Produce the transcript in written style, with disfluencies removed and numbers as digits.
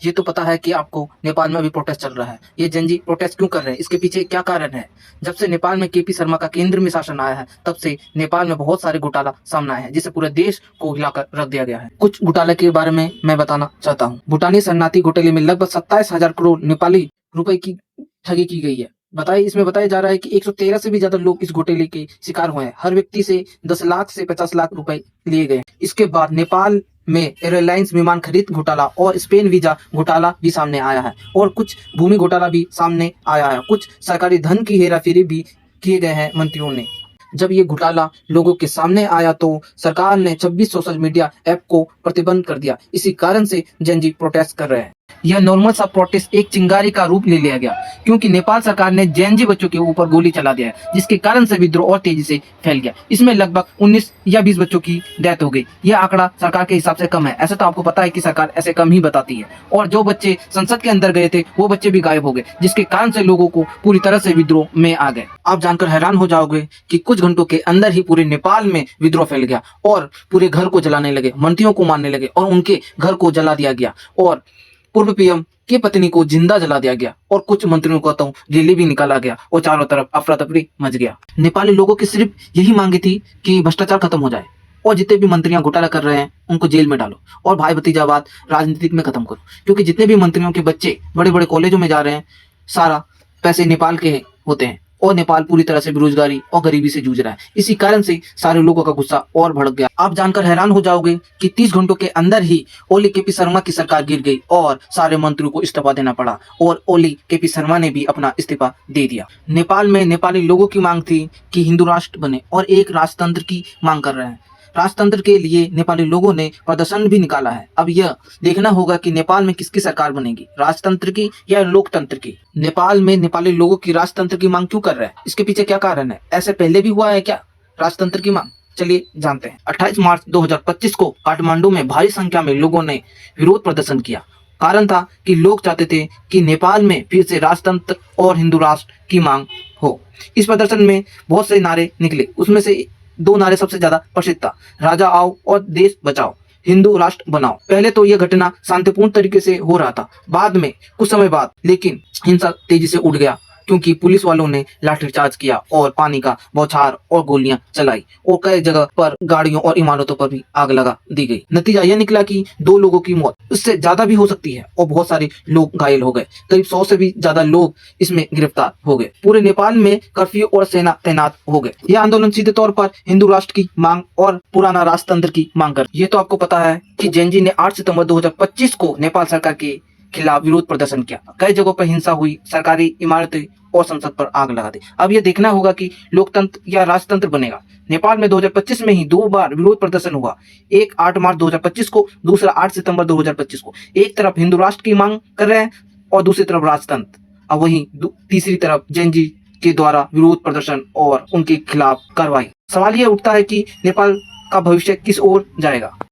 ये तो पता है कि आपको नेपाल में भी प्रोटेस्ट चल रहा है। ये जनजी प्रोटेस्ट क्यों कर रहे हैं, इसके पीछे क्या कारण है? जब से नेपाल में केपी शर्मा का केंद्र में शासन आया है, तब से नेपाल में बहुत सारे घोटाला सामने आए हैं, जिसे पूरे देश को हिलाकर रख दिया गया है। कुछ घोटाले के बारे में मैं बताना चाहता हूँ। भूटानी शरणार्थी घोटाले में लगभग 27,000 करोड़ नेपाली रुपए की ठगी की गई है। इसमें बताया जा रहा है कि 113 से भी ज्यादा लोग इस घोटाले के शिकार हुए हैं। हर व्यक्ति से 10 लाख से 50 लाख रुपए लिए गए। इसके बाद नेपाल में एयरलाइंस विमान खरीद घोटाला और स्पेन वीजा घोटाला भी सामने आया है, और कुछ भूमि घोटाला भी सामने आया है। कुछ सरकारी धन की हेराफेरी भी किए गए हैं मंत्रियों ने। जब ये घोटाला लोगों के सामने आया तो सरकार ने 26 सोशल मीडिया ऐप को प्रतिबंध कर दिया। इसी कारण से जनजी प्रोटेस्ट कर रहे हैं। यह नॉर्मल सा प्रोटेस्ट एक चिंगारी का रूप ले लिया गया, क्योंकि नेपाल सरकार ने जेएनजी बच्चों के ऊपर गोली चला दिया है, जिसके कारण से विद्रोह और तेजी से फैल गया। इसमें लगभग 19 या 20 बच्चों की डेथ हो गई। यह आंकड़ा सरकार के हिसाब से कम है। ऐसा तो आपको पता है कि सरकार ऐसे कम ही बताती है। और जो बच्चे संसद के अंदर गए थे, वो बच्चे भी गायब हो गए, जिसके कारण से लोगों को पूरी तरह से विद्रोह में आ गए। आप जानकर हैरान हो जाओगे कि कुछ घंटों के अंदर ही पूरे नेपाल में विद्रोह फैल गया, और पूरे घर को जलाने लगे, मंत्रियों को मारने लगे, और उनके घर को जला दिया गया, और पूर्व पीएम की पत्नी को जिंदा जला दिया गया, और कुछ मंत्रियों को तो जेल भी निकाला गया, और चारों तरफ अफरा तफरी मच गया। नेपाली लोगों की सिर्फ यही मांगी थी कि भ्रष्टाचार खत्म हो जाए, और जितने भी मंत्रियां घोटाला कर रहे हैं उनको जेल में डालो, और भाई भतीजावाद राजनीतिक में खत्म करो। क्योंकि जितने भी मंत्रियों के बच्चे बड़े बड़े कॉलेजों में जा रहे हैं, सारा पैसे नेपाल के होते हैं, और नेपाल पूरी तरह से बेरोजगारी और गरीबी से जूझ रहा है। इसी कारण से सारे लोगों का गुस्सा और भड़क गया। आप जानकर हैरान हो जाओगे कि 30 घंटों के अंदर ही ओली केपी शर्मा की सरकार गिर गई, और सारे मंत्रियों को इस्तीफा देना पड़ा, और ओली केपी शर्मा ने भी अपना इस्तीफा दे दिया। नेपाल में नेपाली लोगों की मांग थी कि हिंदू राष्ट्र बने, और एक राजतंत्र की मांग कर रहे हैं। राजतंत्र के लिए नेपाली लोगों ने प्रदर्शन भी निकाला है। अब यह देखना होगा कि नेपाल में किसकी सरकार बनेगी, राजतंत्र की या लोकतंत्र की। नेपाल में नेपाली लोगों की राजतंत्र की मांग क्यों कर रहे हैं, इसके पीछे क्या कारण है? ऐसे पहले भी हुआ है क्या राजतंत्र की मांग? चलिए जानते हैं। 28 मार्च 2025 को काठमांडू में भारी संख्या में लोगों ने विरोध प्रदर्शन किया। कारण था कि लोग चाहते थे कि नेपाल में फिर से राजतंत्र और हिंदू राष्ट्र की मांग हो। इस प्रदर्शन में बहुत से नारे निकले। उसमें से 2 नारे सबसे ज्यादा प्रसिद्ध था, राजा आओ और देश बचाओ, हिंदू राष्ट्र बनाओ। पहले तो यह घटना शांतिपूर्ण तरीके से हो रहा था। बाद में कुछ समय बाद लेकिन हिंसा तेजी से उठ गया, क्योंकि पुलिस वालों ने लाठीचार्ज किया, और पानी का बौछार और गोलियां चलाई, और कई जगह पर गाड़ियों और इमारतों पर भी आग लगा दी गई। नतीजा यह निकला कि 2 लोगों की मौत, उससे ज्यादा भी हो सकती है, और बहुत सारे लोग घायल हो गए। करीब 100 से भी ज्यादा लोग इसमें गिरफ्तार हो गए। पूरे नेपाल में कर्फ्यू और सेना तैनात हो गए। यह आंदोलन सीधे तौर पर हिंदू राष्ट्र की मांग और पुराना राजतंत्र की मांग कर। ये तो आपको पता है कि जेएनजी ने 8 सितंबर 2025 को नेपाल सरकार के खिलाफ विरोध प्रदर्शन किया। कई जगहों पर हिंसा हुई, सरकारी इमारतें और संसद पर आग लगा दी। अब यह देखना होगा कि लोकतंत्र या राजतंत्र बनेगा। नेपाल में 2025 में ही 2 बार विरोध प्रदर्शन हुआ, एक 8 मार्च 2025 को, दूसरा 8 सितंबर 2025 को। एक तरफ हिंदू राष्ट्र की मांग कर रहे हैं, और दूसरी तरफ राजतंत्र, और वहीं तीसरी तरफ जेएनजी के द्वारा विरोध प्रदर्शन और उनके खिलाफ कार्रवाई। सवाल यह उठता है कि नेपाल का भविष्य किस ओर जाएगा।